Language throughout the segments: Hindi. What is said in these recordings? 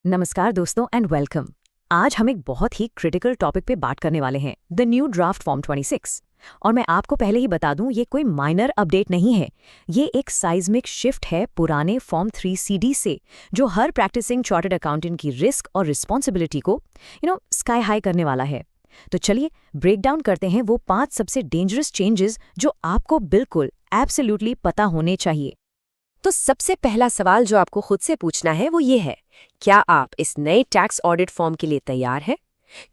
नमस्कार दोस्तों एंड वेलकम। आज हम एक बहुत ही क्रिटिकल टॉपिक पे बात करने वाले हैं, द न्यू ड्राफ्ट फॉर्म 26। और मैं आपको पहले ही बता दूं, ये कोई माइनर अपडेट नहीं है। ये एक साइज्मिक शिफ्ट है पुराने फॉर्म 3CD से, जो हर प्रैक्टिसिंग चार्टर्ड अकाउंटेंट की रिस्क और रिस्पॉन्सिबिलिटी को स्काई हाई करने वाला है। तो चलिए ब्रेक डाउन करते हैं वो 5 सबसे डेंजरस चेंजेस जो आपको बिल्कुल एब्सोल्युटली पता होने चाहिए। तो सबसे पहला सवाल जो आपको खुद से पूछना है वो ये है, क्या आप इस नए टैक्स ऑडिट फॉर्म के लिए तैयार है?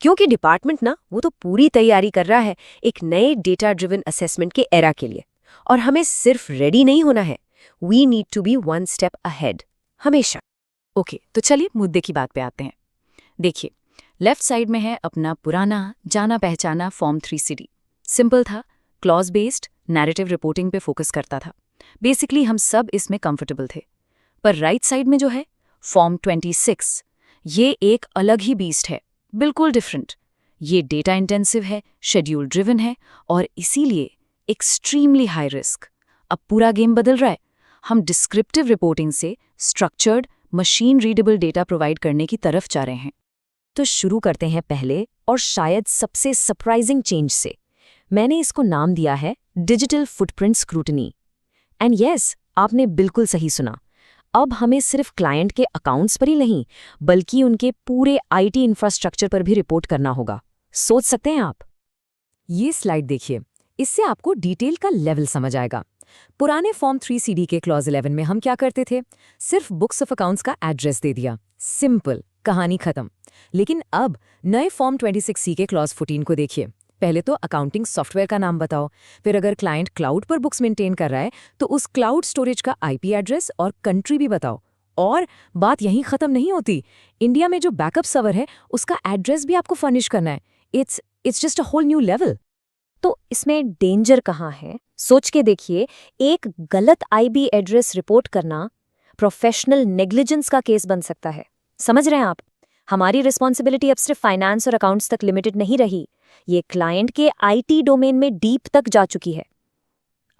क्योंकि डिपार्टमेंट वो तो पूरी तैयारी कर रहा है एक नए डेटा ड्रिवन असेसमेंट के एरा के लिए। और हमें सिर्फ रेडी नहीं होना है, we need to be one step ahead, हमेशा। ओके, तो चलिए मुद्दे की बात पे आते हैं। देखिए, लेफ्ट साइड में है अपना पुराना जाना पहचाना फॉर्म 3CD। सिंपल था, क्लॉज बेस्ड, नैरेटिव रिपोर्टिंग पे फोकस करता था। बेसिकली हम सब इसमें कंफर्टेबल थे। पर राइट साइड में जो है फॉर्म 26, ये एक अलग ही बीस्ट है, बिल्कुल डिफरेंट। ये डेटा इंटेंसिव है, शेड्यूल ड्रिवन है और इसीलिए एक्सट्रीमली हाई रिस्क। अब पूरा गेम बदल रहा है। हम डिस्क्रिप्टिव रिपोर्टिंग से structured, machine readable data provide करने की तरफ जा रहे हैं। तो शुरू करते हैं पहले और शायद सबसे सरप्राइजिंग चेंज से। मैंने इसको नाम दिया है digital footprint scrutiny. And yes, आपने बिल्कुल सही सुना। अब हमें सिर्फ क्लाइंट के अकाउंट्स पर ही नहीं, बल्कि उनके पूरे आईटी इंफ्रास्ट्रक्चर पर भी रिपोर्ट करना होगा। सोच सकते हैं आप? ये स्लाइड देखिए, इससे आपको डिटेल का लेवल समझ आएगा। पुराने फॉर्म 3CD के क्लॉज 11 में हम क्या करते थे? सिर्फ बुक्स ऑफ अकाउंट्स का एड्रेस दे दिया, सिंपल, कहानी खत्म। लेकिन अब नए फॉर्म 26C के क्लॉज 14 को देखिए। पहले तो अकाउंटिंग सॉफ्टवेयर का नाम बताओ, फिर अगर क्लाइंट क्लाउड पर बुक्स मेंटेन कर रहा है तो उस क्लाउड स्टोरेज का आईपी एड्रेस और कंट्री भी बताओ। और बात यहीं खत्म नहीं होती, इंडिया में जो बैकअप सर्वर है उसका एड्रेस भी आपको फर्निश करना है। It's just a whole new level. तो इसमें डेंजर कहाँ है? सोच के देखिए, एक गलत आईबी एड्रेस रिपोर्ट करना प्रोफेशनल नेग्लिजेंस का केस बन सकता है। समझ रहे हैं आप? हमारी रिस्पॉन्सिबिलिटी अब सिर्फ फाइनेंस और अकाउंट्स तक लिमिटेड नहीं रही, ये क्लाइंट के आईटी डोमेन में डीप तक जा चुकी है।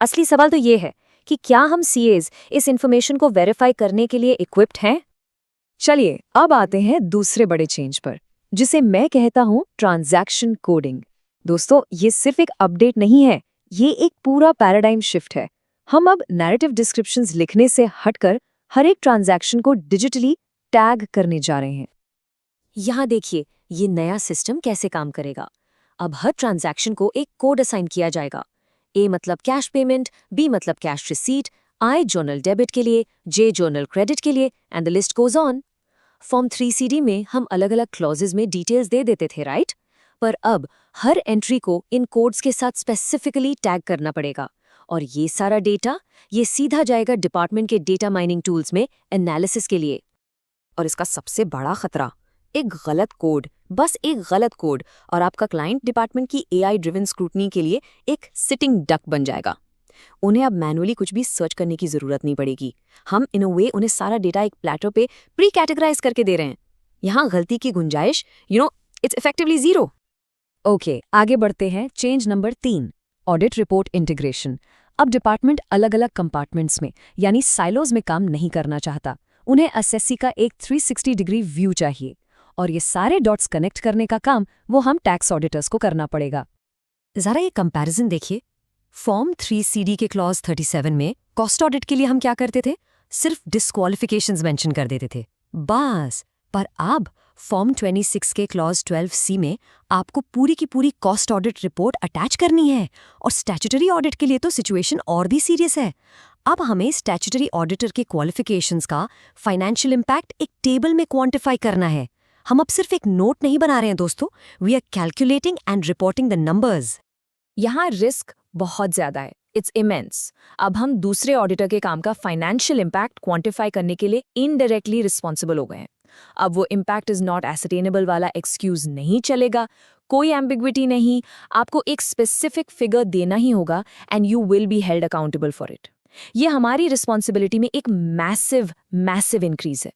असली सवाल तो ये है कि क्या हम सीएज इस इंफॉर्मेशन को वेरीफाई करने के लिए इक्विप्ड हैं? चलिए अब आते हैं दूसरे बड़े चेंज पर, जिसे मैं कहता हूं ट्रांजैक्शन कोडिंग। दोस्तों, ये सिर्फ एक अपडेट नहीं है, ये एक पूरा पैराडाइम शिफ्ट है। हम अब नैरेटिव डिस्क्रिप्शंस लिखने से हटकर हर एक ट्रांजैक्शन को डिजिटली टैग करने जा रहे हैं। यहाँ देखिए, ये नया सिस्टम कैसे काम करेगा। अब हर ट्रांजैक्शन को एक कोड असाइन किया जाएगा। ए मतलब कैश पेमेंट, बी मतलब कैश रिसीट, आई जर्नल डेबिट के लिए, जे जर्नल क्रेडिट के लिए, and the list goes on. Form 3CD में हम अलग अलग क्लॉजेज में डिटेल्स दे देते थे, राइट? पर अब हर एंट्री को इन कोड्स के साथ स्पेसिफिकली टैग करना पड़ेगा। और ये सारा डेटा ये सीधा जाएगा डिपार्टमेंट के डेटा माइनिंग टूल्स में एनालिसिस के लिए। और इसका सबसे बड़ा खतरा, एक गलत कोड, बस एक गलत कोड, और आपका क्लाइंट डिपार्टमेंट की एआई ड्रिवन स्क्रूटनी के लिए एक सिटिंग डक बन जाएगा। उन्हें अब मैनुअली कुछ भी सर्च करने की जरूरत नहीं पड़ेगी। हम इन अ वे उन्हें सारा डेटा एक प्लेटर पे प्री कैटेगराइज करके दे रहे हैं। यहाँ गलती की गुंजाइश इट्स इफेक्टिवली जीरो। ओके, आगे बढ़ते हैं। Change number 3, audit report integration. अब डिपार्टमेंट अलग अलग कंपार्टमेंट्स में यानी साइलोज में काम नहीं करना चाहता। उन्हें एसएससी का एक 360 डिग्री व्यू चाहिए, और ये सारे डॉट्स कनेक्ट करने का काम वो हम टैक्स ऑडिटर्स को करना पड़ेगा। जरा ये कंपैरिजन देखिए। फॉर्म 3CD के क्लॉज 37 में कॉस्ट ऑडिट के लिए हम क्या करते थे? सिर्फ डिस्क्वालिफिकेशंस मेंशन कर देते थे, बस। पर अब फॉर्म 26 के क्लॉज 12C में आपको पूरी की पूरी कॉस्ट ऑडिट रिपोर्ट अटैच करनी है। और स्टैट्यूटरी ऑडिट के लिए तो सिचुएशन और भी सीरियस है। अब हमें स्टैट्यूटरी ऑडिटर के क्वालिफिकेशंस का फाइनेंशियल इम्पैक्ट एक टेबल में क्वांटिफाई करना है। हम अब सिर्फ एक नोट नहीं बना रहे हैं दोस्तों, we are calculating and reporting the numbers. यहाँ रिस्क बहुत ज्यादा है, इट्स इमेंस। अब हम दूसरे ऑडिटर के काम का फाइनेंशियल इम्पैक्ट क्वांटिफाई करने के लिए इनडायरेक्टली रिस्पॉन्सिबल हो गए हैं। अब वो इम्पैक्ट इज नॉट एसरटेनेबल वाला एक्सक्यूज नहीं चलेगा, कोई एम्बिग्विटी नहीं। आपको एक स्पेसिफिक फिगर देना ही होगा and you will be held accountable for it. ये हमारी रिस्पॉन्सिबिलिटी में एक मैसिव इंक्रीज है।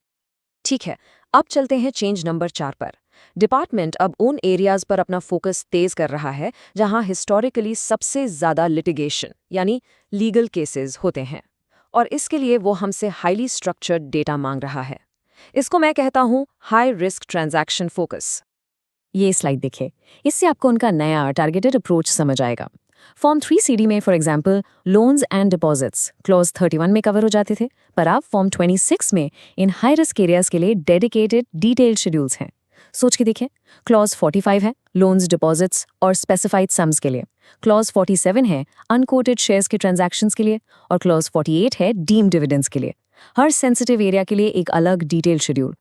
ठीक है, अब चलते हैं चेंज नंबर 4 पर। डिपार्टमेंट अब उन एरियाज पर अपना फोकस तेज कर रहा है जहां हिस्टोरिकली सबसे ज्यादा लिटिगेशन यानी लीगल केसेस होते हैं, और इसके लिए वो हमसे हाईली स्ट्रक्चर्ड डेटा मांग रहा है। इसको मैं कहता हूँ हाई रिस्क ट्रांजैक्शन फोकस। ये स्लाइड देखिए, इससे आपको उनका नया टारगेटेड अप्रोच समझ आएगा। फॉर्म 3CD में for example loans and deposits clause 31 में कवर हो जाते थे, पर अब फॉर्म 26 में इन हाई रिस्क एरियाज के लिए डेडिकेटेड डिटेल्ड शेड्यूल्स हैं। सोच के देखिए, क्लॉज 45 है लोन्स डिपॉजिट्स और स्पेसिफाइड सम्स के लिए, क्लॉज 47 है अनकोटेड शेयर्स के ट्रांजैक्शंस के लिए, और क्लॉज 48 है डीम डिविडेंड्स के लिए। हर सेंसिटिव एरिया के लिए एक अलग डिटेल्ड शेड्यूल।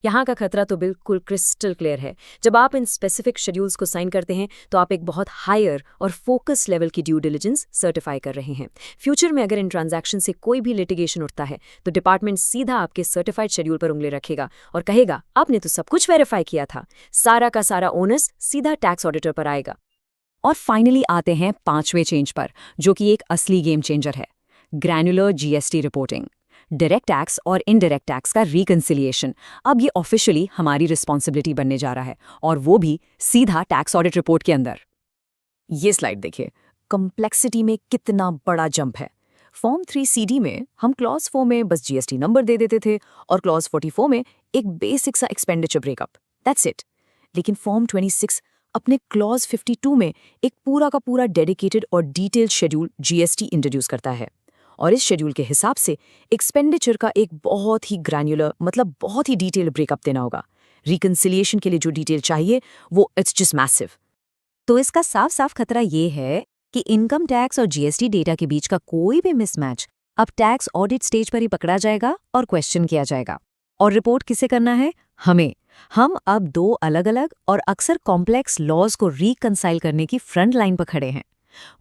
यहाँ का खतरा तो बिल्कुल क्रिस्टल क्लियर है। जब आप इन स्पेसिफिक शेड्यूल्स को साइन करते हैं तो आप एक बहुत हायर और फोकस लेवल की ड्यू डिलिजेंस सर्टिफाई कर रहे हैं। फ्यूचर में अगर इन ट्रांजैक्शन से कोई भी लिटिगेशन उठता है तो डिपार्टमेंट सीधा आपके सर्टिफाइड शेड्यूल पर उंगली रखेगा और कहेगा आपने तो सब कुछ वेरीफाई किया था। सारा का सारा ओनस सीधा टैक्स ऑडिटर पर आएगा। और फाइनली आते हैं 5वें चेंज पर, जो कि एक असली गेम चेंजर है, granular GST reporting. Direct tax और इनडायरेक्ट टैक्स का रिकंसिलिएशन अब ये ऑफिशियली हमारी रिस्पॉन्सिबिलिटी बनने जा रहा है, और वो भी सीधा टैक्स ऑडिट रिपोर्ट के अंदर। ये स्लाइड देखिए, कॉम्प्लेक्सिटी में कितना बड़ा जंप है। फॉर्म 3CD में हम क्लॉज 4 में बस जीएसटी नंबर दे देते थे और क्लॉज 44 में एक बेसिक सा एक्सपेंडिचर ब्रेकअप, दैट्स इट। लेकिन फॉर्म 26 अपने क्लॉज 52 में एक पूरा का पूरा डेडिकेटेड और डिटेल्ड शेड्यूल जीएसटी इंट्रोड्यूस करता है, और इस शेड्यूल के हिसाब से एक्सपेंडिचर का एक बहुत ही ग्रैन्युलर मतलब बहुत ही डिटेल्ड ब्रेकअप देना होगा। रिकंसिलिएशन के लिए जो डिटेल चाहिए वो इट्स जस्ट मैसिव। तो इसका साफ साफ खतरा ये है कि इनकम टैक्स और जीएसटी डेटा के बीच का कोई भी मिसमैच अब टैक्स ऑडिट स्टेज पर ही पकड़ा जाएगा और क्वेश्चन किया जाएगा। और रिपोर्ट किसे करना है? हमें। हम अब 2 अलग अलग और अक्सर कॉम्प्लेक्स लॉज को रिकंसाइल करने की फ्रंट लाइन पर खड़े हैं।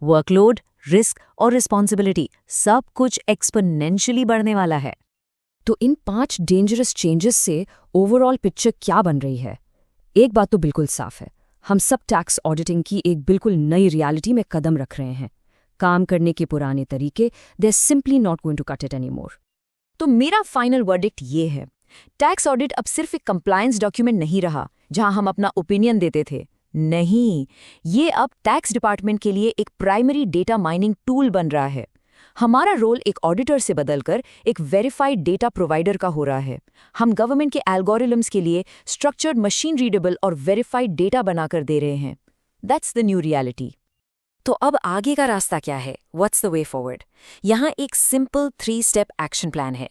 वर्कलोड, रिस्क और रिस्पॉन्सिबिलिटी सब कुछ एक्सपोनेंशियली बढ़ने वाला है। तो इन 5 डेंजरस चेंजेस से ओवरऑल पिक्चर क्या बन रही है? एक बात तो बिल्कुल साफ है, हम सब टैक्स ऑडिटिंग की एक बिल्कुल नई रियलिटी में कदम रख रहे हैं। काम करने के पुराने तरीके they simply not going to cut it anymore. तो मेरा फाइनल वर्डिक्ट ये है, टैक्स ऑडिट अब सिर्फ एक कंप्लायंस डॉक्यूमेंट नहीं रहा जहां हम अपना ओपिनियन देते थे। नहीं, ये अब टैक्स डिपार्टमेंट के लिए एक प्राइमरी डेटा माइनिंग टूल बन रहा है। हमारा रोल एक ऑडिटर से बदलकर एक वेरीफाइड डेटा प्रोवाइडर का हो रहा है। हम गवर्नमेंट के एल्गोरिथम्स के लिए स्ट्रक्चर्ड मशीन रीडेबल और वेरीफाइड डेटा बनाकर दे रहे हैं। That's the new reality. तो अब आगे का रास्ता क्या है? What's the way forward? यहाँ एक सिंपल 3 स्टेप एक्शन प्लान है।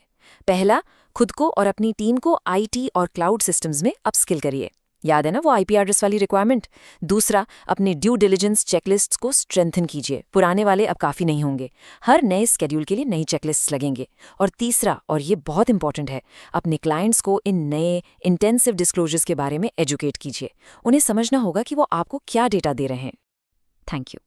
पहला, खुद को और अपनी टीम को आईटी और क्लाउड सिस्टम्स में अपस्किल करिए। याद है ना वो आईपी एड्रेस वाली रिक्वायरमेंट? दूसरा, अपने ड्यू डिलिजेंस चेकलिस्ट्स को स्ट्रेंथन कीजिए, पुराने वाले अब काफ़ी नहीं होंगे, हर नए स्केड्यूल के लिए नई चेकलिस्ट्स लगेंगे। और तीसरा, और ये बहुत इंपॉर्टेंट है, अपने क्लाइंट्स को इन नए इंटेंसिव डिस्क्लोजर्स के बारे में एजुकेट कीजिए। उन्हें समझना होगा कि वो आपको क्या डेटा दे रहे हैं। Thank you.